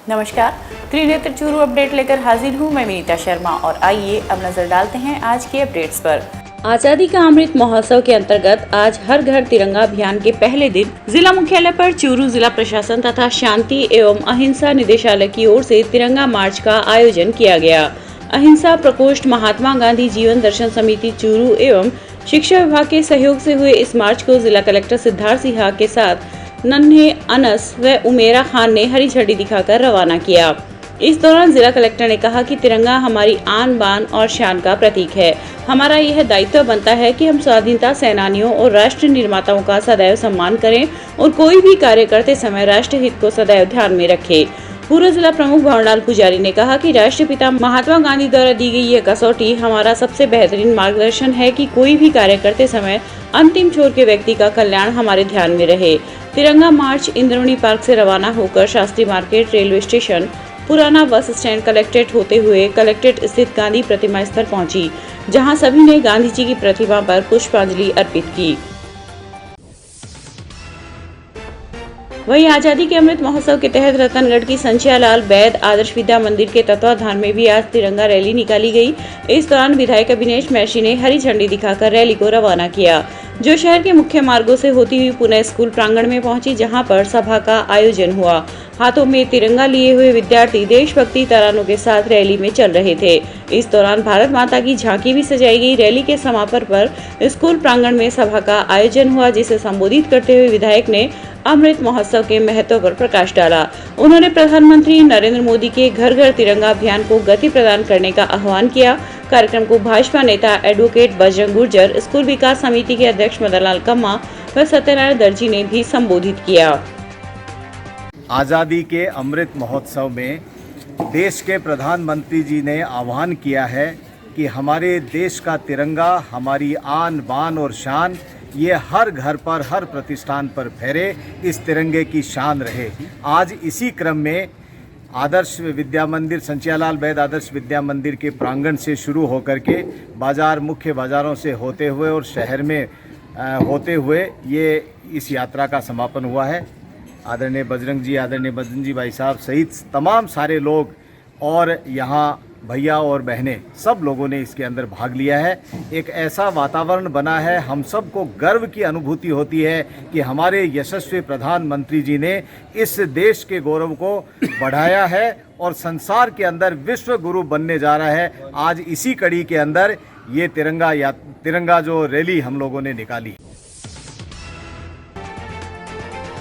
नमस्कार, त्रिनेत्र चूरू अपडेट लेकर हाजिर हूँ मैं विनीता शर्मा और आइए अब नजर डालते हैं आज के अपडेट्स पर। आजादी का अमृत महोत्सव के अंतर्गत आज हर घर तिरंगा अभियान के पहले दिन जिला मुख्यालय पर चूरू जिला प्रशासन तथा शांति एवं अहिंसा निदेशालय की ओर से तिरंगा मार्च का आयोजन किया गया। अहिंसा प्रकोष्ठ महात्मा गांधी जीवन दर्शन समिति चूरू एवं शिक्षा विभाग के सहयोग से हुए इस मार्च को जिला कलेक्टर सिद्धार्थ सिन्हा के साथ नन्हे अनस व उमेरा खान ने हरी झंडी दिखाकर रवाना किया। इस दौरान जिला कलेक्टर ने कहा कि तिरंगा हमारी आन बान और शान का प्रतीक है। हमारा यह दायित्व बनता है कि हम स्वाधीनता सेनानियों और राष्ट्र निर्माताओं का सदैव सम्मान करें और कोई भी कार्य करते समय राष्ट्र हित को सदैव ध्यान में रखें। पूर्व जिला प्रमुख भवनलाल पुजारी ने कहा कि राष्ट्रपिता महात्मा गांधी द्वारा दी गई यह कसौटी हमारा सबसे बेहतरीन मार्गदर्शन है कि कोई भी कार्य करते समय अंतिम छोर के व्यक्ति का कल्याण हमारे ध्यान में रहे। तिरंगा मार्च इंद्रवणी पार्क से रवाना होकर शास्त्री मार्केट, रेलवे स्टेशन, पुराना बस स्टैंड, कलेक्ट्रेट होते हुए कलेक्ट्रेट स्थित गांधी प्रतिमा स्थल पहुंची, जहां सभी ने गांधी जी की प्रतिमा पर पुष्पांजलि अर्पित की। वहीं आजादी के अमृत महोत्सव के तहत रतनगढ़ की संचियालाल बैद आदर्श विद्या मंदिर के तत्वाधान में भी आज तिरंगा रैली निकाली गई। इस दौरान विधायक अभिनेश मैशी ने हरी झंडी दिखाकर रैली को रवाना किया, जो शहर के मुख्य मार्गों से होती हुई पुनः स्कूल प्रांगण में पहुंची, जहां पर सभा का आयोजन हुआ। हाथों में तिरंगा लिए हुए विद्यार्थी देशभक्ति तरानों के साथ रैली में चल रहे थे। इस दौरान भारत माता की झांकी भी सजाई गई। रैली के समापन पर स्कूल प्रांगण में सभा का आयोजन हुआ, जिसे संबोधित करते हुए विधायक ने अमृत महोत्सव के महत्व पर प्रकाश डाला। उन्होंने प्रधानमंत्री नरेंद्र मोदी के घर घर तिरंगा अभियान को गति प्रदान करने का आह्वान किया। कार्यक्रम को भाजपा नेता एडवोकेट बजरंग गुर्जर, स्कूल विकास समिति के अध्यक्ष मदनलाल कम्मा व सत्यनारायण दर्जी ने भी संबोधित किया। आज़ादी के अमृत महोत्सव में देश के प्रधानमंत्री जी ने आह्वान किया है कि हमारे देश का तिरंगा हमारी आन बान और शान, ये हर घर पर, हर प्रतिष्ठान पर फहरे, इस तिरंगे की शान रहे। आज इसी क्रम में आदर्श विद्या मंदिर, संचियालाल बैद आदर्श विद्या मंदिर के प्रांगण से शुरू होकर के बाज़ार, मुख्य बाज़ारों से होते हुए और शहर में होते हुए ये इस यात्रा का समापन हुआ है। आदरणीय बजरंग जी भाई साहब सहित तमाम सारे लोग और यहाँ भैया और बहनें, सब लोगों ने इसके अंदर भाग लिया है। एक ऐसा वातावरण बना है, हम सबको गर्व की अनुभूति होती है कि हमारे यशस्वी प्रधानमंत्री जी ने इस देश के गौरव को बढ़ाया है और संसार के अंदर विश्व गुरु बनने जा रहा है। आज इसी कड़ी के अंदर ये तिरंगा जो रैली हम लोगों ने निकाली।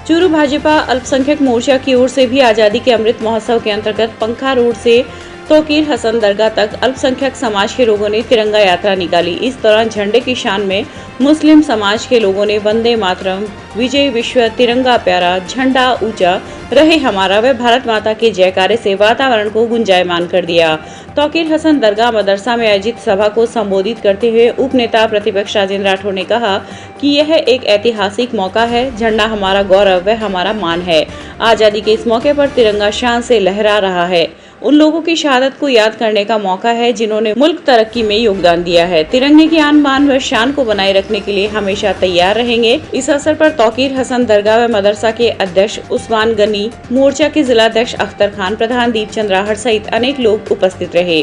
चूरू भाजपा अल्पसंख्यक मोर्चा की ओर से भी आजादी के अमृत महोत्सव के अंतर्गत पंखा रोड से तोकीर हसन दरगाह तक अल्पसंख्यक समाज के लोगों ने तिरंगा यात्रा निकाली। इस दौरान झंडे की शान में मुस्लिम समाज के लोगों ने वंदे मातरम, विजय विश्व, तिरंगा प्यारा, झंडा ऊंचा रहे हमारा व भारत माता के जयकारे से वातावरण को गुंजायमान कर दिया। तोकीर हसन दरगाह मदरसा में आयोजित सभा को संबोधित करते हुए उप नेता प्रतिपक्ष राजेंद्र राठौड़ ने कहा कि यह एक ऐतिहासिक मौका है। झंडा हमारा गौरव व हमारा मान है। आजादी के इस मौके पर तिरंगा शान से लहरा रहा है। उन लोगों की शहादत को याद करने का मौका है जिन्होंने मुल्क तरक्की में योगदान दिया है। तिरंगे की आन बान व शान को बनाए रखने के लिए हमेशा तैयार रहेंगे। इस अवसर पर तोकीर हसन दरगाह व मदरसा के अध्यक्ष उस्मान गनी, मोर्चा के जिलाध्यक्ष अख्तर खान, प्रधान दीप चंद राहड़ सहित अनेक लोग उपस्थित रहे।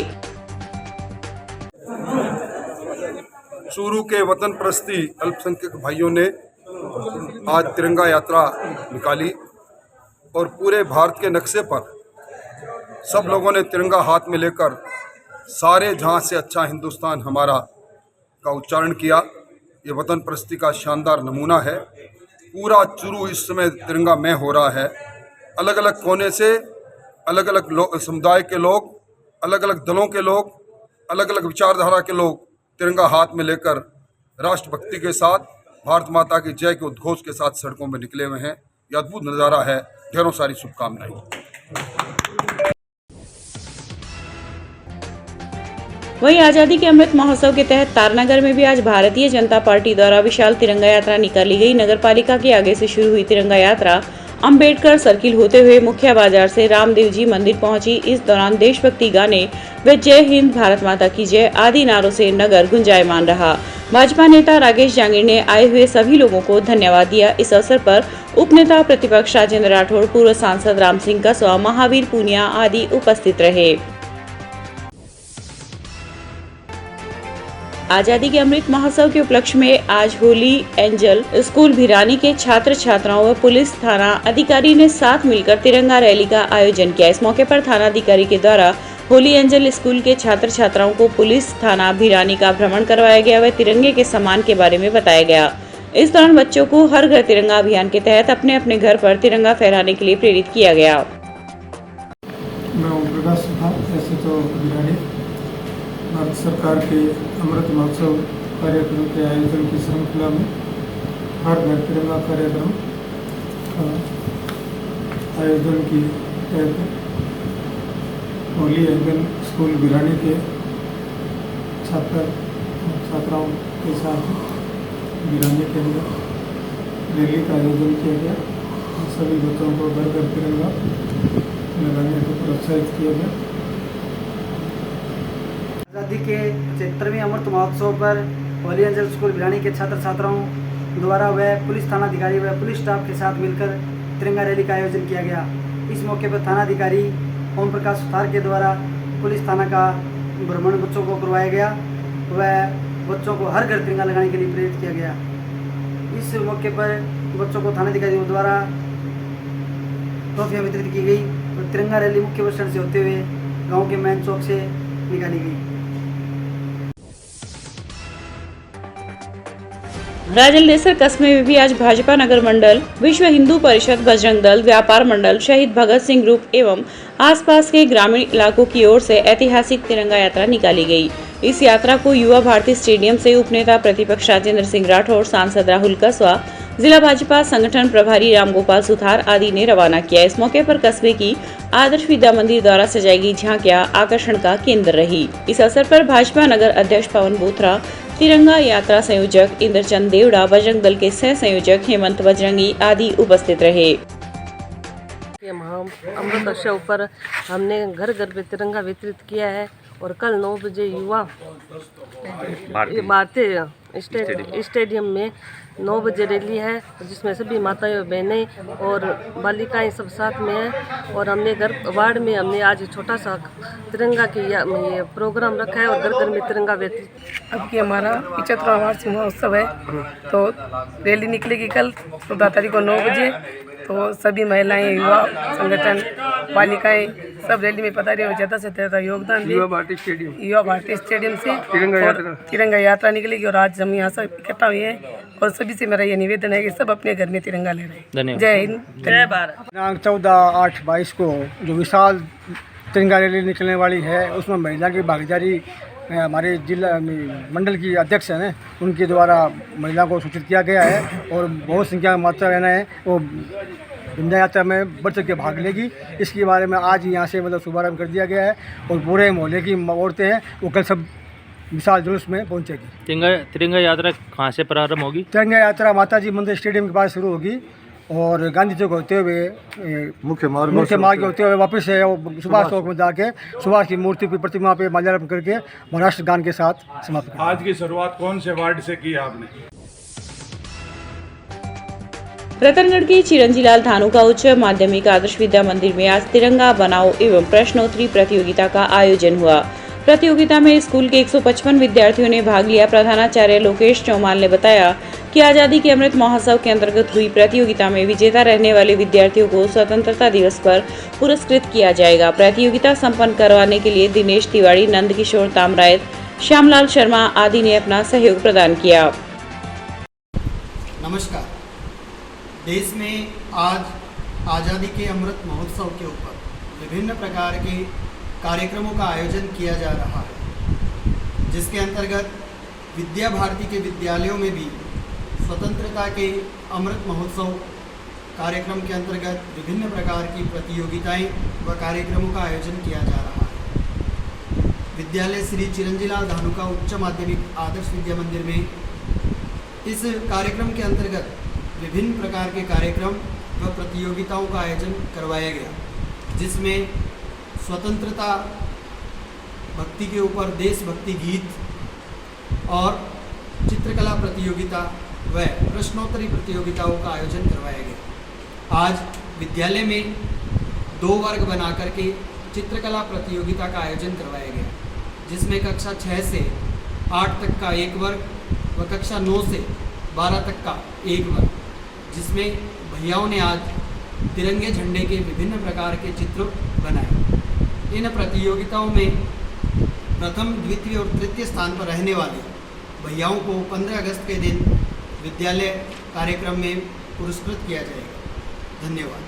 चूरू के वतन प्रस्ती अल्पसंख्यक भाइयों ने आज तिरंगा यात्रा निकाली और पूरे भारत के नक्शे पर सब लोगों ने तिरंगा हाथ में लेकर सारे जहां से अच्छा हिंदुस्तान हमारा का उच्चारण किया। ये वतन प्रस्ती का शानदार नमूना है। पूरा चूरू इस समय तिरंगामय हो रहा है। अलग अलग कोने से अलग अलग समुदाय के लोग, अलग अलग दलों के लोग, अलग अलग विचारधारा के लोग तिरंगा हाथ में लेकर राष्ट्रभक्ति के साथ, भारत माता की जय के उद्घोष के साथ सड़कों में निकले हुए हैं। यह अद्भुत नज़ारा है। ढेरों सारी शुभकामनाएं। वहीं आजादी के अमृत महोत्सव के तहत तारनगर में भी आज भारतीय जनता पार्टी द्वारा विशाल तिरंगा यात्रा निकाली गई। नगर पालिका के आगे से शुरू हुई तिरंगा यात्रा अंबेडकर सर्किल होते हुए मुख्य बाजार से रामदेव जी मंदिर पहुंची। इस दौरान देशभक्ति गाने व जय हिंद, भारत माता की जय आदि नारों से नगर गुंजायमान रहा। भाजपा नेता राकेश जांगिड़ ने आए हुए सभी लोगों को धन्यवाद दिया। इस अवसर पर उपनेता प्रतिपक्ष राजेंद्र राठौड़, पूर्व सांसद राम सिंह कसवा, महावीर पूनिया आदि उपस्थित रहे। आजादी के अमृत महोत्सव के उपलक्ष्य में आज होली एंजल स्कूल भिरानी के छात्र छात्राओं व पुलिस थाना अधिकारी ने साथ मिलकर तिरंगा रैली का आयोजन किया। इस मौके पर थाना अधिकारी के द्वारा होली एंजल स्कूल के छात्र छात्राओं को पुलिस थाना भिरानी का भ्रमण करवाया गया व तिरंगे के सम्मान के बारे में बताया गया। इस दौरान बच्चों को हर घर तिरंगा अभियान के तहत अपने अपने घर पर तिरंगा फहराने के लिए प्रेरित किया गया। मैं ओम प्रकाश सुथार, ऐसे तो भिरानी भारत सरकार के अमृत महोत्सव कार्यक्रम के आयोजन की श्रृंखला में हर घर तिरंगा कार्यक्रम का आयोजन की तहत होली एंजल स्कूल भिरानी के छात्राओं के साथ भिरानी के अंदर रैली का आयोजन किया गया। सभी बच्चों को घर घर तिरंगा लगाने को प्रोत्साहित किया गया। आज़ादी के 75वें अमृत महोत्सव पर होली एंजल स्कूल भिरानी के छात्र छात्राओं द्वारा व पुलिस थाना अधिकारी व पुलिस स्टाफ के साथ मिलकर तिरंगा रैली का आयोजन किया गया। इस मौके पर थाना अधिकारी ओम प्रकाश सुथार के द्वारा पुलिस थाना का भ्रमण बच्चों को करवाया गया व बच्चों को हर घर तिरंगा लगाने के लिए प्रेरित किया गया। इस मौके पर बच्चों को थाना अधिकारियों द्वारा ट्रॉफियाँ वितरित की गई और तिरंगा रैली मुख्य बस स्टैंड से होते हुए गाँव के मेन चौक से निकाली गई। राजलदेसर कस्बे में भी आज भाजपा नगर मंडल, विश्व हिंदू परिषद, बजरंग दल, व्यापार मंडल, शहीद भगत सिंह ग्रुप एवं आसपास के ग्रामीण इलाकों की ओर से ऐतिहासिक तिरंगा यात्रा निकाली गई। इस यात्रा को युवा भारती स्टेडियम से उपनेता प्रतिपक्ष राजेंद्र सिंह राठौड़, सांसद राहुल कसवा, जिला भाजपा संगठन प्रभारी रामगोपाल सुथार आदि ने रवाना किया। इस मौके पर कस्बे की आदर्श विद्या मंदिर द्वारा सजाई गई झांकियां आकर्षण का केंद्र रही। इस अवसर पर भाजपा नगर अध्यक्ष पवन बोथरा, तिरंगा यात्रा संयोजक इंद्रचंद देवड़ा, बजरंग दल के सह संयोजक हेमंत बजरंगी आदि उपस्थित रहे। अमृत उत्सव पर हमने घर घर पे तिरंगा वितरित किया है और कल 9 बजे युवा भारतीय स्टेडियम में 9 बजे रैली है, जिसमें सभी माताएं बहनें और बालिकाएं सब साथ में हैं। और हमने घर वार्ड में हमने आज छोटा सा तिरंगा की ये प्रोग्राम रखा है और घर घर में तिरंगा वितरित। अब कि हमारा 75वां वार्षिक महोत्सव है, तो रैली निकलेगी कल 14 तारीख को 9 बजे। तो सभी महिलाएं, युवा संगठन, बालिकाएं सब रैली में पधारे और ज़्यादा से ज़्यादा योगदान दें। युवा भारती स्टेडियम से तिरंगा यात्रा निकलेगी और आज हम यहाँ से इकट्ठा हुए हैं और सभी से मेरा ये निवेदन है कि सब अपने घर में तिरंगा ले रहे हैं। जय हिंद, जय भारत। दिनांक 14/8/22 को जो विशाल तिरंगा रैली निकलने वाली है, उसमें महिला की भागीदारी हमारे जिला मंडल की अध्यक्ष हैं उनके द्वारा महिला को सूचित किया गया है और बहुत संख्या में मात्रा रहना है वो विंध्य यात्रा में बढ़ चढ़ के भाग लेगी। इसके बारे में आज यहाँ से मतलब शुभारम्भ कर दिया गया है और पूरे मोहल्ले की औरतें हैं वो कल सब विशाल जुलूस में पहुँचेगी। तिरंगा यात्रा कहाँ से प्रारंभ होगी? तिरंगा यात्रा माताजी मंदिर स्टेडियम के पास शुरू होगी और गांधी चौक होते हुए मुख्य मार्ग होते हुए वापस है सुभाष चौक में जाके सुभाष की मूर्ति की प्रतिमा पे माल्यार्पण करके महाराष्ट्र गान के साथ समाप्त। आज की शुरुआत कौन से वार्ड से की आपने? रतनगढ़ के चिरंजीलाल धानुका उच्च माध्यमिक आदर्श विद्या मंदिर में आज तिरंगा बनाओ एवं प्रश्नोत्तरी प्रतियोगिता का आयोजन हुआ। प्रतियोगिता में स्कूल के 155 विद्यार्थियों ने भाग लिया। प्रधानाचार्य लोकेश चौमाल ने बताया कि आजादी के अमृत महोत्सव के अंतर्गत हुई प्रतियोगिता में विजेता रहने वाले विद्यार्थियों को स्वतंत्रता दिवस पर पुरस्कृत किया जाएगा। प्रतियोगिता संपन्न करवाने के लिए दिनेश तिवारी, नंद किशोर तामरायत, श्यामलाल शर्मा आदि ने अपना सहयोग प्रदान किया। नमस्कार। देश में आज आज़ादी के अमृत महोत्सव के ऊपर विभिन्न प्रकार के कार्यक्रमों का आयोजन किया जा रहा है, जिसके अंतर्गत विद्या भारती के विद्यालयों में भी स्वतंत्रता के अमृत महोत्सव कार्यक्रम के अंतर्गत विभिन्न प्रकार की प्रतियोगिताएं व कार्यक्रमों का आयोजन किया जा रहा है। विद्यालय श्री चिरंजीलाल धानुका उच्च माध्यमिक आदर्श विद्या मंदिर में इस कार्यक्रम के अंतर्गत विभिन्न प्रकार के कार्यक्रम व प्रतियोगिताओं का आयोजन करवाया गया, जिसमें स्वतंत्रता भक्ति के ऊपर देशभक्ति गीत और चित्रकला प्रतियोगिता व प्रश्नोत्तरी प्रतियोगिताओं का आयोजन करवाया गया। आज विद्यालय में 2 वर्ग बना करके चित्रकला प्रतियोगिता का आयोजन करवाया गया, जिसमें कक्षा 6 से 8 तक का एक वर्ग व कक्षा 9 से 12 तक का एक वर्ग, जिसमें भैयाओं ने आज तिरंगे झंडे के विभिन्न प्रकार के चित्र बनाए। इन प्रतियोगिताओं में प्रथम, द्वितीय और तृतीय स्थान पर रहने वाले भैयाओं को 15 अगस्त के दिन विद्यालय कार्यक्रम में पुरस्कृत किया जाएगा। धन्यवाद।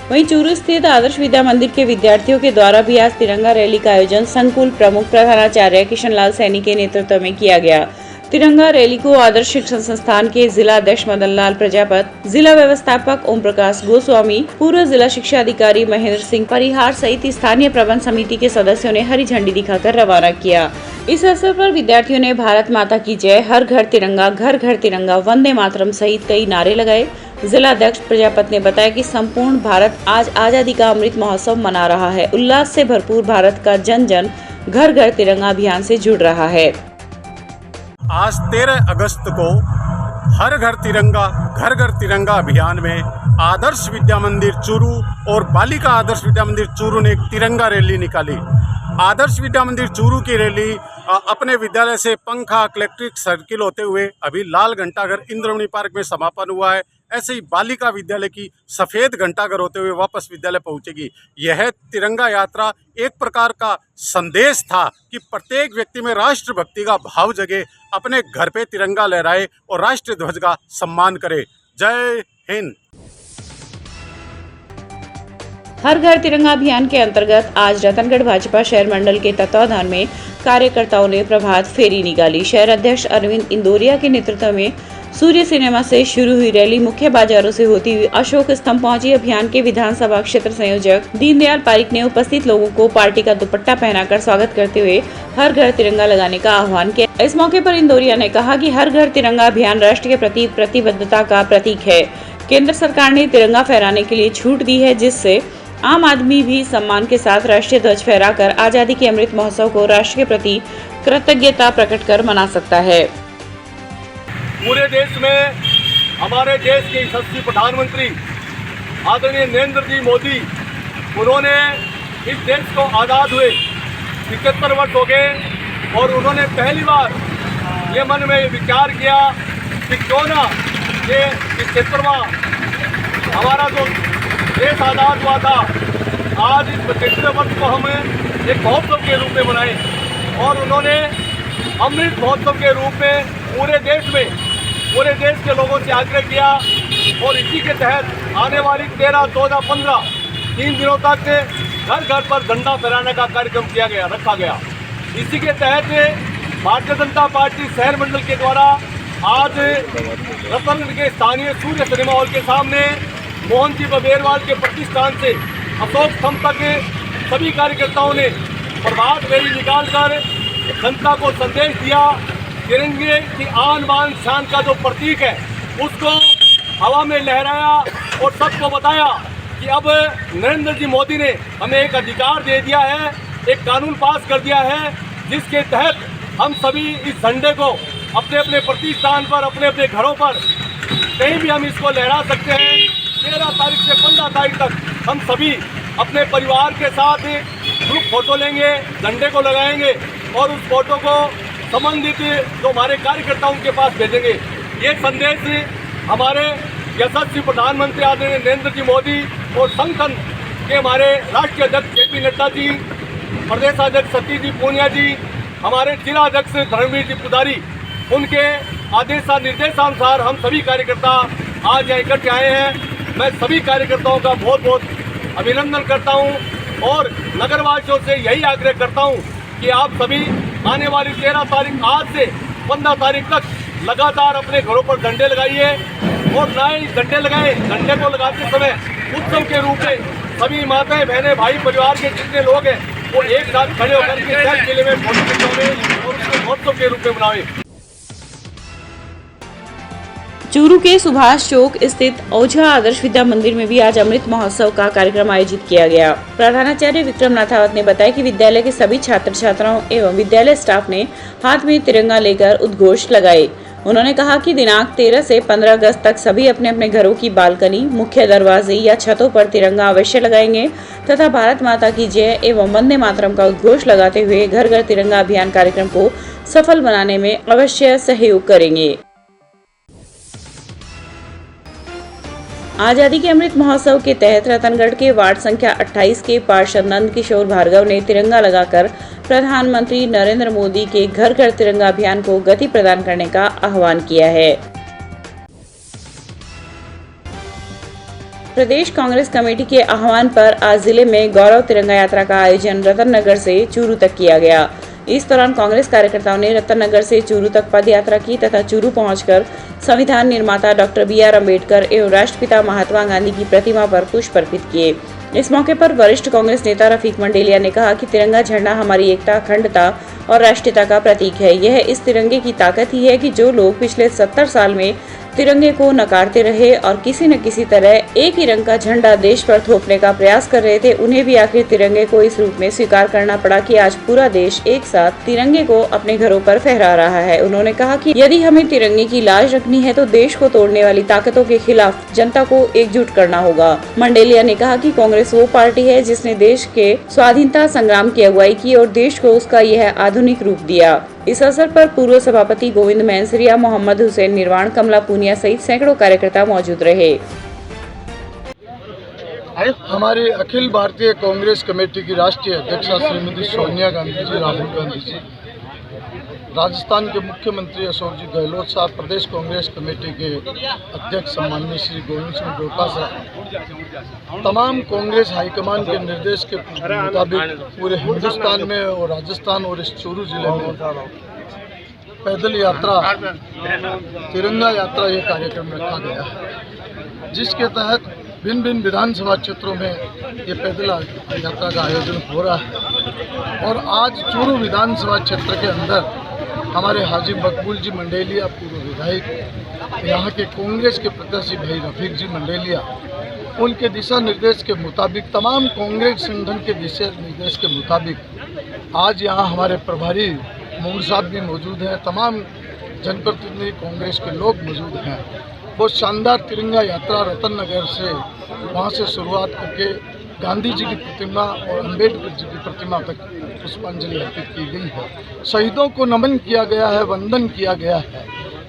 वहीं चूरू स्थित आदर्श विद्या मंदिर के विद्यार्थियों के द्वारा भी आज तिरंगा रैली का आयोजन संकुल प्रमुख प्रधानाचार्य किशन लाल सैनी के नेतृत्व में किया गया। तिरंगा रैली को आदर्श शिक्षण संस्थान के जिला अध्यक्ष मदन लाल प्रजापत, जिला व्यवस्थापक ओम प्रकाश गोस्वामी, पूर्व जिला शिक्षा अधिकारी महेंद्र सिंह परिहार सहित स्थानीय प्रबंध समिति के सदस्यों ने हरी झंडी दिखाकर रवाना किया। इस अवसर पर विद्यार्थियों ने भारत माता की जय, हर घर तिरंगा, घर घर तिरंगा, वंदे मातरम सहित कई नारे लगाए। जिला अध्यक्ष प्रजापत ने बताया कि संपूर्ण भारत आज आजादी का अमृत महोत्सव मना रहा है। उल्लास से भरपूर भारत का जन जन घर घर तिरंगा अभियान से जुड़ रहा है। आज 13 अगस्त को हर घर तिरंगा अभियान में आदर्श विद्या मंदिर चूरू और बालिका आदर्श विद्या मंदिर चूरू ने एक तिरंगा रैली निकाली। आदर्श विद्या मंदिर चूरू की रैली अपने विद्यालय से पंखा कलेक्ट्रिक सर्किल होते हुए अभी लाल घंटाघर इंद्रमणि पार्क में समापन हुआ है। ऐसे ही बालिका विद्यालय की सफ़ेद घंटाघर होते हुए वापस विद्यालय पहुंचेगी। यह तिरंगा यात्रा एक प्रकार का संदेश था कि प्रत्येक व्यक्ति में राष्ट्रभक्ति का भाव जगे, अपने घर पे तिरंगा लहराए और राष्ट्रीय ध्वज का सम्मान करे। जय हिंद। हर घर तिरंगा अभियान के अंतर्गत आज रतनगढ़ भाजपा शहर मंडल के तत्वाधान में कार्यकर्ताओं ने प्रभात फेरी निकाली। शहर अध्यक्ष अरविंद इंदोरिया के नेतृत्व में सूर्य सिनेमा से शुरू हुई रैली मुख्य बाजारों से होती हुई अशोक स्तंभ पहुंची। अभियान के विधानसभा क्षेत्र संयोजक दीनदयाल पारिक ने उपस्थित लोगों को पार्टी का दुपट्टा पहनाकर स्वागत करते हुए हर घर तिरंगा लगाने का आह्वान किया। इस मौके पर इंदोरिया ने कहा कि हर घर तिरंगा अभियान राष्ट्र के प्रति प्रतिबद्धता का प्रतीक है। केंद्र सरकार ने तिरंगा फहराने के लिए छूट दी है, जिससे आम आदमी भी सम्मान के साथ राष्ट्रीय ध्वज फहराकर आजादी के अमृत महोत्सव को राष्ट्र के प्रति कृतज्ञता प्रकट कर मना सकता है। पूरे देश में हमारे देश के यशस्वी प्रधानमंत्री आदरणीय नरेंद्र जी मोदी, उन्होंने इस देश को आज़ाद हुए 75 वर्ष हो गए और उन्होंने पहली बार ये मन में विचार किया कि क्यों ना ये 75वां हमारा जो देश आज़ाद हुआ था, आज इस 75वें वर्ष को हम एक महोत्सव के रूप में मनाएं। और उन्होंने अमृत महोत्सव के रूप में पूरे देश के लोगों से आग्रह किया और इसी के तहत आने वाली 13, 14, 15 3 दिनों तक घर घर पर झंडा फहराने का कार्यक्रम रखा गया। इसी के तहत भारतीय जनता पार्टी शहर मंडल के द्वारा आज रतनगढ़ के स्थानीय सूर्य सिनेमा हॉल के सामने मोहन जी बबेरवाल के प्रतिष्ठान से अशोक स्तंभ तक सभी कार्यकर्ताओं ने प्रभात फेरी निकालकर जनता को संदेश दिया। तिरंगे की आन बान शान का जो प्रतीक है उसको हवा में लहराया और सबको बताया कि अब नरेंद्र जी मोदी ने हमें एक अधिकार दे दिया है, एक कानून पास कर दिया है, जिसके तहत हम सभी इस झंडे को अपने अपने प्रतिष्ठान पर, अपने अपने घरों पर कहीं भी हम इसको लहरा सकते हैं। 13 तारीख से 15 तारीख तक हम सभी अपने परिवार के साथ ग्रुप फोटो लेंगे, झंडे को लगाएंगे और उस फोटो को संबंधित जो हमारे कार्यकर्ताओं के पास भेजेंगे। ये संदेश हमारे यशस्वी प्रधानमंत्री आदरणीय नरेंद्र जी मोदी और संगठन के हमारे राष्ट्रीय अध्यक्ष JP नड्डा जी, प्रदेश अध्यक्ष सतीश जी पूनिया जी, हमारे जिला अध्यक्ष धर्मवीर जी पुजारी, उनके आदेश निर्देशानुसार हम सभी कार्यकर्ता आज यहाँ इकट्ठे आए हैं। मैं सभी कार्यकर्ताओं का बहुत बहुत अभिनंदन करता हूँ और नगरवासियों से यही आग्रह करता हूँ कि आप सभी आने वाली 13 तारीख आज से 15 तारीख तक लगातार अपने घरों पर झंडे लगाइए और ना ही झंडे लगाएं, झंडे को लगाते समय उत्सव के रूप में सभी माताएं, बहनें, भाई, परिवार के जितने लोग हैं वो एक साथ खड़े होकर के जल किले में फोटो खिंचवाएं और उसको महोत्सव के रूप में मनाएं। चूरू के सुभाष चौक स्थित ओझा आदर्श विद्या मंदिर में भी आज अमृत महोत्सव का कार्यक्रम आयोजित किया गया। प्रधानाचार्य विक्रम नाथावत ने बताया कि विद्यालय के सभी छात्र छात्राओं एवं विद्यालय स्टाफ ने हाथ में तिरंगा लेकर उद्घोष लगाए। उन्होंने कहा कि दिनांक 13 से 15 अगस्त तक सभी अपने अपने घरों की बालकनी, मुख्य दरवाजे या छतों पर तिरंगा अवश्य लगाएंगे तथा भारत माता की जय एवं वंदे मातरम का उद्घोष लगाते हुए घर घर तिरंगा अभियान कार्यक्रम को सफल बनाने में अवश्य सहयोग करेंगे। आजादी के अमृत महोत्सव के तहत रतनगढ़ के वार्ड संख्या 28 के पार्षद नंद किशोर भार्गव ने तिरंगा लगाकर प्रधानमंत्री नरेंद्र मोदी के घर घर तिरंगा अभियान को गति प्रदान करने का आह्वान किया है। प्रदेश कांग्रेस कमेटी के आह्वान पर आज जिले में गौरव तिरंगा यात्रा का आयोजन रतननगर से चूरू तक किया गया। इस दौरान कांग्रेस कार्यकर्ताओं ने रतननगर से चूरू तक पद यात्रा की तथा चूरू पहुंचकर संविधान निर्माता डॉक्टर BR अम्बेडकर एवं राष्ट्रपिता महात्मा गांधी की प्रतिमा पर पुष्प अर्पित किए। इस मौके पर वरिष्ठ कांग्रेस नेता रफीक मंडेलिया ने कहा कि तिरंगा झंडा हमारी एकता, अखंडता और राष्ट्रीयता का प्रतीक है। यह इस तिरंगे की ताकत ही है कि जो लोग पिछले 70 साल में तिरंगे को नकारते रहे और किसी न किसी तरह एक ही रंग का झंडा देश पर थोपने का प्रयास कर रहे थे, उन्हें भी आखिर तिरंगे को इस रूप में स्वीकार करना पड़ा कि आज पूरा देश एक साथ तिरंगे को अपने घरों पर फहरा रहा है। उन्होंने कहा कि यदि हमें तिरंगे की लाज रखनी है तो देश को तोड़ने वाली ताकतों के खिलाफ जनता को एकजुट करना होगा। मंडेलिया ने कहा कि कांग्रेस वो पार्टी है जिसने देश के स्वाधीनता संग्राम की अगुवाई की और देश को उसका यह आधुनिक रूप दिया। इस अवसर पर पूर्व सभापति गोविंद मैंसरिया, मोहम्मद हुसैन निर्वाण, कमला पूनिया सहित सैकड़ों कार्यकर्ता मौजूद रहे। हमारी अखिल भारतीय कांग्रेस कमेटी की राष्ट्रीय अध्यक्षा श्रीमती सोनिया गांधी जी, राहुल गांधी जी, राजस्थान के मुख्यमंत्री अशोक जी गहलोत साहब, प्रदेश कांग्रेस कमेटी के अध्यक्ष सम्माननीय श्री गोविंद सिंह डोटासरा, तमाम कांग्रेस हाईकमान के निर्देश के मुताबिक पूरे हिंदुस्तान में और राजस्थान और इस चूरू जिले में पैदल यात्रा, तिरंगा यात्रा ये कार्यक्रम रखा गया है, जिसके तहत भिन्न भिन्न विधानसभा क्षेत्रों में ये पैदल यात्रा का आयोजन हो रहा है। और आज चूरू विधानसभा क्षेत्र के अंदर हमारे हाजी मकबूल जी मंडेलिया, पूर्व विधायक, यहाँ के कांग्रेस के प्रत्याशी भाई रफीक जी मंडेलिया, उनके दिशा निर्देश के मुताबिक, तमाम कांग्रेस संगठन के दिशा निर्देश के मुताबिक आज यहाँ हमारे प्रभारी मोहन साहब भी मौजूद हैं, तमाम जनप्रतिनिधि कांग्रेस के लोग मौजूद हैं। बहुत शानदार तिरंगा यात्रा रतननगर से वहाँ से शुरुआत करके गांधी जी की प्रतिमा और अंबेडकर जी की प्रतिमा तक पुष्पांजलि अर्पित की गई है। शहीदों को नमन किया गया है, वंदन किया गया है।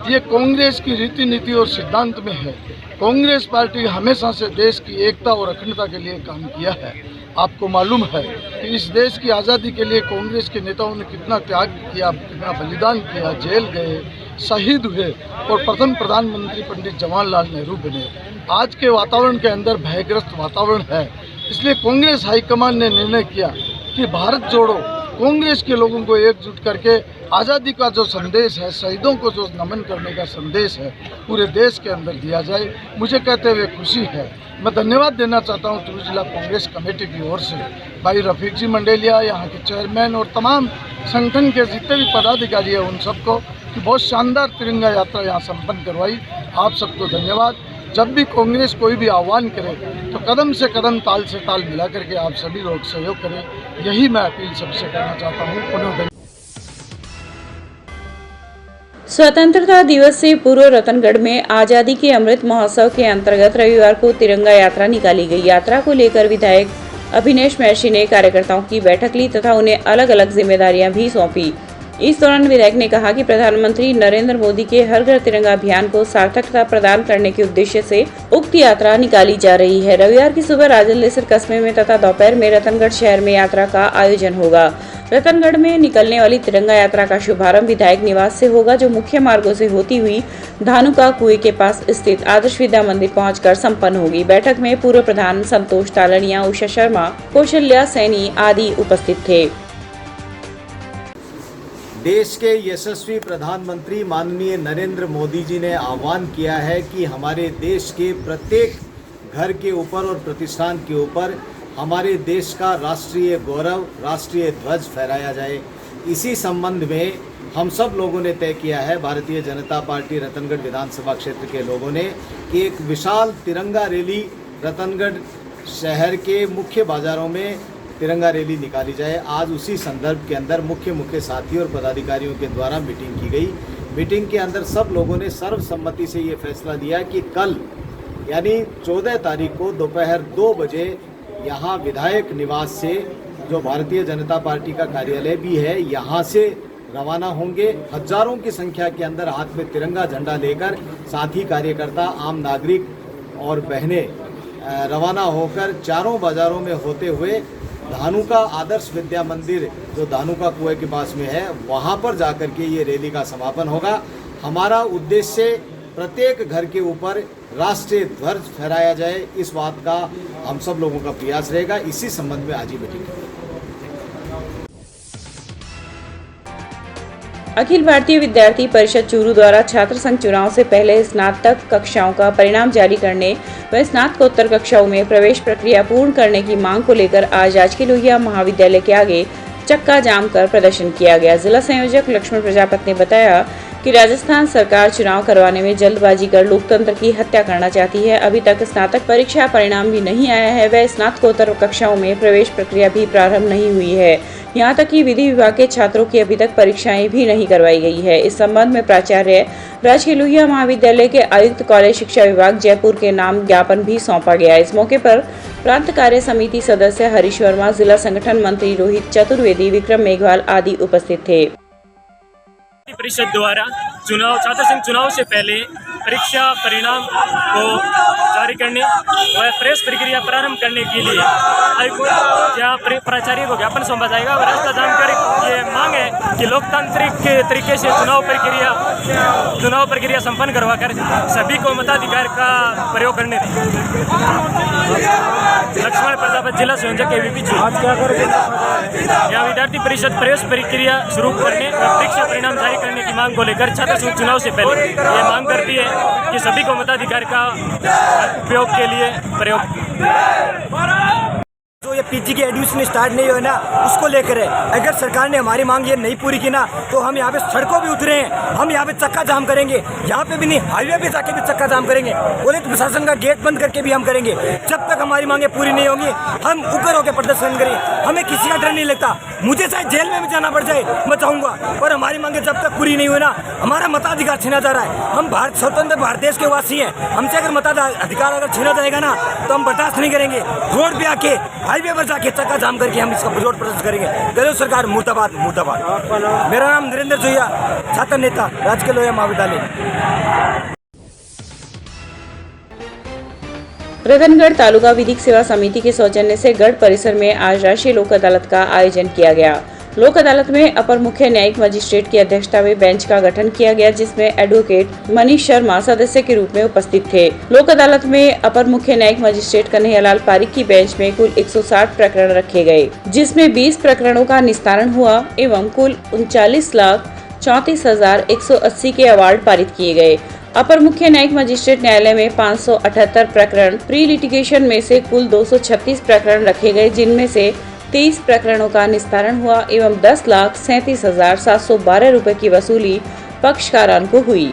ये कांग्रेस की रीति नीति और सिद्धांत में है। कांग्रेस पार्टी हमेशा से देश की एकता और अखंडता के लिए काम किया है। आपको मालूम है कि इस देश की आज़ादी के लिए कांग्रेस के नेताओं ने कितना त्याग किया, कितना बलिदान किया, जेल गए, शहीद हुए और प्रथम प्रधानमंत्री पंडित जवाहरलाल नेहरू बने। आज के वातावरण के अंदर भयग्रस्त वातावरण है, इसलिए कांग्रेस हाईकमान ने निर्णय किया कि भारत जोड़ो, कांग्रेस के लोगों को एकजुट करके आज़ादी का जो संदेश है, शहीदों को जो नमन करने का संदेश है, पूरे देश के अंदर दिया जाए। मुझे कहते हुए खुशी है। मैं धन्यवाद देना चाहता हूं चूरू जिला कांग्रेस कमेटी की ओर से भाई रफीक जी मंडेलिया, यहाँ के चेयरमैन और तमाम संगठन के जितने भी पदाधिकारी हैं उन सबको, कि बहुत शानदार तिरंगा यात्रा यहाँ संपन्न करवाई। आप सबको धन्यवाद। जब भी कांग्रेस कोई भी आह्वान करे तो कदम से कदम, ताल से ताल मिला करके आप सभी लोग सहयोग करें, यही मैं अपील सबसे करना चाहता हूँ। पुनः स्वतंत्रता दिवस से पूर्व रतनगढ़ में आजादी के अमृत महोत्सव के अंतर्गत रविवार को तिरंगा यात्रा निकाली गई। यात्रा को लेकर विधायक अभिनेश महर्षि ने कार्यकर्ताओं की बैठक ली तथा उन्हें अलग अलग जिम्मेदारियां भी सौंपी। इस दौरान विधायक ने कहा कि प्रधानमंत्री नरेंद्र मोदी के हर घर तिरंगा अभियान को सार्थकता प्रदान करने के उद्देश्य से उक्त यात्रा निकाली जा रही है। रविवार की सुबह राजलेसर कस्बे में तथा दोपहर में रतनगढ़ शहर में यात्रा का आयोजन होगा। रतनगढ़ में निकलने वाली तिरंगा यात्रा का शुभारंभ विधायक निवास से होगा, जो मुख्य मार्गों से होती हुई धानुका कुएं के पास स्थित आदर्श विद्या मंदिर पहुंचकर संपन्न होगी। बैठक में पूर्व प्रधान संतोष तालनिया, उषा शर्मा, कौशल्या सैनी आदि उपस्थित थे। देश के यशस्वी प्रधानमंत्री माननीय नरेंद्र मोदी जी ने आह्वान किया है कि हमारे देश के प्रत्येक घर के ऊपर और प्रतिष्ठान के ऊपर हमारे देश का राष्ट्रीय गौरव, राष्ट्रीय ध्वज फहराया जाए। इसी संबंध में हम सब लोगों ने तय किया है, भारतीय जनता पार्टी रतनगढ़ विधानसभा क्षेत्र के लोगों ने, कि एक विशाल तिरंगा रैली रतनगढ़ शहर के मुख्य बाज़ारों में तिरंगा रैली निकाली जाए। आज उसी संदर्भ के अंदर मुख्य साथियों और पदाधिकारियों के द्वारा मीटिंग की गई। मीटिंग के अंदर सब लोगों ने सर्वसम्मति से ये फैसला लिया कि कल यानी 14 तारीख को दोपहर 2 बजे यहाँ विधायक निवास से, जो भारतीय जनता पार्टी का कार्यालय भी है, यहाँ से रवाना होंगे। हजारों की संख्या के अंदर हाथ में तिरंगा झंडा लेकर साथी कार्यकर्ता, आम नागरिक और बहनें रवाना होकर चारों बाज़ारों में होते हुए धानुका आदर्श विद्या मंदिर, जो धानुका कुएं के पास में है, वहाँ पर जाकर के ये रैली का समापन होगा। हमारा उद्देश्य प्रत्येक घर के ऊपर राष्ट्रीय ध्वज फहराया जाए, इस बात का हम सब लोगों का प्रयास रहेगा। इसी संबंध में आज ही मीटिंग है। अखिल भारतीय विद्यार्थी परिषद चूरू द्वारा छात्र संघ चुनाव से पहले स्नातक कक्षाओं का परिणाम जारी करने व स्नातकोत्तर कक्षाओं में प्रवेश प्रक्रिया पूर्ण करने की मांग को लेकर आज राजकीय लोहिया महाविद्यालय के आगे चक्का जाम कर प्रदर्शन किया गया। जिला संयोजक लक्ष्मण प्रजापति ने बताया कि राजस्थान सरकार चुनाव करवाने में जल्दबाजी कर लोकतंत्र की हत्या करना चाहती है। अभी तक स्नातक परीक्षा परिणाम भी नहीं आया है व स्नातकोत्तर कक्षाओं में प्रवेश प्रक्रिया भी प्रारंभ नहीं हुई है। यहाँ तक कि विधि विभाग के छात्रों की अभी तक परीक्षाएं भी नहीं करवाई गई है। इस संबंध में प्राचार्य राजकीय लोहिया महाविद्यालय के आयुक्त कॉलेज शिक्षा विभाग जयपुर के नाम ज्ञापन भी सौंपा गया। इस मौके पर प्रांत कार्य समिति सदस्य हरीश वर्मा, जिला संगठन मंत्री रोहित चतुर्वेदी, विक्रम मेघवाल आदि उपस्थित थे। परिषद द्वारा छात्र संघ चुनाव से पहले परीक्षा परिणाम को जारी करने व प्रेस प्रक्रिया प्रारंभ करने के लिए हाईकोर्ट या प्राचार्य को ज्ञापन सौंपा जाएगा। और रास्ता जानकारी ये मांग है कि लोकतांत्रिक तरीके से चुनाव प्रक्रिया संपन्न करवाकर सभी को मताधिकार का प्रयोग करने दें। लक्ष्मण प्रजापति, जिला संयोजक एबीपी चूरू। आज क्या करेंगे? यहाँ विद्यार्थी परिषद प्रेस प्रक्रिया शुरू करने व परीक्षा परिणाम जारी करने की मांग को लेकर छात्र संघ चुनाव से पहले ये मांग करती है कि सभी को मताधिकार का उपयोग के लिए जो ये पीजी की एडमिशन स्टार्ट नहीं हुई ना, उसको लेकर है। अगर सरकार ने हमारी मांग ये नहीं पूरी की ना, तो हम यहाँ पे सड़कों भी उतरे हैं। हम यहाँ पे चक्का जाम करेंगे, यहाँ पे भी नहीं, हाईवे पे जाके भी चक्का जाम करेंगे। पुलिस प्रशासन का गेट बंद करके भी हम करेंगे। जब तक हमारी मांगे पूरी नहीं होंगी, हम उग्र होकर प्रदर्शन करेंगे। हमें किसी का डर नहीं लगता, मुझे चाहे जेल में भी जाना पड़ जाए, मैं चाहूँगा। पर हमारी मांगे जब तक पूरी नहीं हुई ना, हमारा मताधिकार छीना जा रहा है। हम स्वतंत्र भारत देश के वासी हैं। हमसे अगर मताधिकार अगर छीना जाएगा ना, तो हम बर्दाश्त नहीं करेंगे। रोड पे आके, हाईवे पर जाके चक्का जाम करके हम इसका विरोध प्रदर्शन करेंगे। गहलोत सरकार मुर्दाबाद, मुर्दाबाद। मेरा नाम नरेंद्र जोया, छात्र नेता, राजकीय लोहिया महाविद्यालय। रतनगढ़ तालुका विधिक सेवा समिति के सौजन्य से गढ़ परिसर में आज राष्ट्रीय लोक अदालत का आयोजन किया गया। लोक अदालत में अपर मुख्य न्यायिक मजिस्ट्रेट की अध्यक्षता में बेंच का गठन किया गया, जिसमें एडवोकेट मनीष शर्मा सदस्य के रूप में उपस्थित थे। लोक अदालत में अपर मुख्य न्यायिक मजिस्ट्रेट कन्हैयालाल पारिक की बेंच में कुल 160 प्रकरण रखे गए, जिसमें 20 प्रकरणों का निस्तारण हुआ एवं कुल 39,34,180 के अवार्ड पारित किए गए। अपर मुख्य न्यायिक मजिस्ट्रेट न्यायालय में 578 प्रकरण प्री लिटिगेशन में से कुल 236 प्रकरण रखे गए, जिनमें से 23 प्रकरणों का निस्तारण हुआ एवं 10,37,712 रुपए की वसूली पक्षकारों को हुई।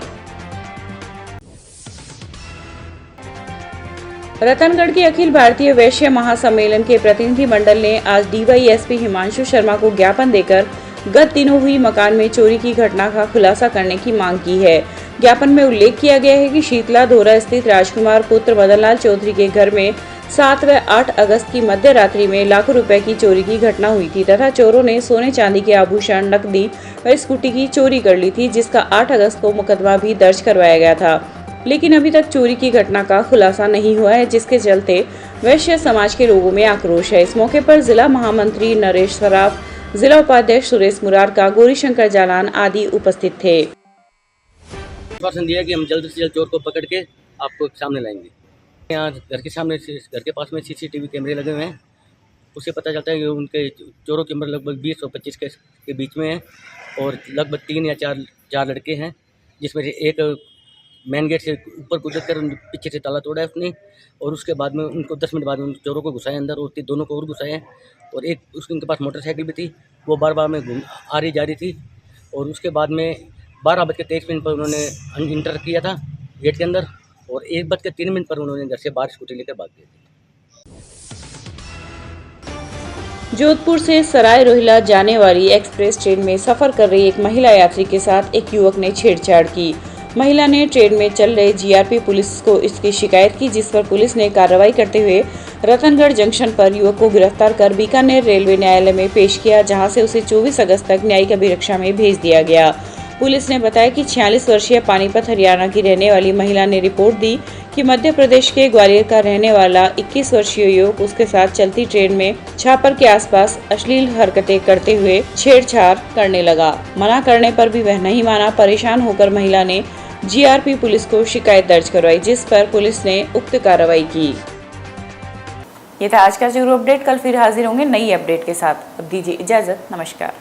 रतनगढ़ के अखिल भारतीय वैश्य महासम्मेलन के प्रतिनिधि मंडल ने आज डीवाईएसपी हिमांशु शर्मा को ज्ञापन देकर गत दिनों हुई मकान में चोरी की घटना का खुलासा करने की मांग की है। ज्ञापन में उल्लेख किया गया है कि शीतला धोरा स्थित राजकुमार पुत्र मदनलाल चौधरी के घर में 7 व 8 अगस्त की मध्य रात्रि में लाखों रुपए की चोरी की घटना हुई थी तथा चोरों ने सोने चांदी के आभूषण, नकदी व स्कूटी की चोरी कर ली थी, जिसका 8 अगस्त को मुकदमा भी दर्ज करवाया गया था। लेकिन अभी तक चोरी की घटना का खुलासा नहीं हुआ है, जिसके चलते वैश्य समाज के लोगों में आक्रोश है। इस मौके पर जिला महामंत्री नरेश सराफ, जिला उपाध्यक्ष सुरेश मुरारका, गौरीशंकर जालान आदि उपस्थित थे। आश्वासन दिया कि हम जल्द से जल्द चोर को पकड़ के आपको सामने लाएंगे। यहाँ घर के सामने, घर के पास में सीसीटीवी कैमरे लगे हुए हैं। उससे पता चलता है कि उनके चोरों की उम्र लगभग 20 और 25 के बीच में है और लगभग 3 या 4 लड़के हैं, जिसमें से एक मेन गेट से ऊपर गुजर कर पीछे से ताला तोड़ा है उसने और उसके बाद में उनको 10 मिनट बाद में चोरों को घुसाया अंदर और दोनों को और घुसाया और एक उनके पास मोटरसाइकिल भी थी, वो बार बार में आ रही जा रही थी और उसके बाद में 12:23 पर उन्होंने इंटर किया था गेट के अंदर, और 1:03 पर उन्होंने घर से बाहर स्कूटी लेकर भाग गए। जोधपुर से सराय रोहिला जाने वाली एक्सप्रेस ट्रेन में सफर कर रही एक महिला यात्री के साथ एक युवक ने छेड़छाड़ की। महिला ने ट्रेन में चल रहे जीआरपी पुलिस को इसकी शिकायत की, जिस पर पुलिस ने कार्रवाई करते हुए रतनगढ़ जंक्शन पर युवक को गिरफ्तार कर बीकानेर रेलवे न्यायालय में पेश किया, जहां से उसे 24 अगस्त तक न्यायिक अभिरक्षा में भेज दिया गया। पुलिस ने बताया कि 46 वर्षीय पानीपत हरियाणा की रहने वाली महिला ने रिपोर्ट दी कि मध्य प्रदेश के ग्वालियर का रहने वाला 21 वर्षीय युवक उसके साथ चलती ट्रेन में छापर के आसपास अश्लील हरकतें करते हुए छेड़छाड़ करने लगा। मना करने पर भी वह नहीं माना। परेशान होकर महिला ने जीआरपी पुलिस को शिकायत दर्ज करवाई, जिस पर पुलिस ने उक्त कार्रवाई की। ये था आज का चूरू अपडेट। कल फिर हाजिर होंगे नई अपडेट के साथ। अब दीजिए इजाजत। नमस्कार।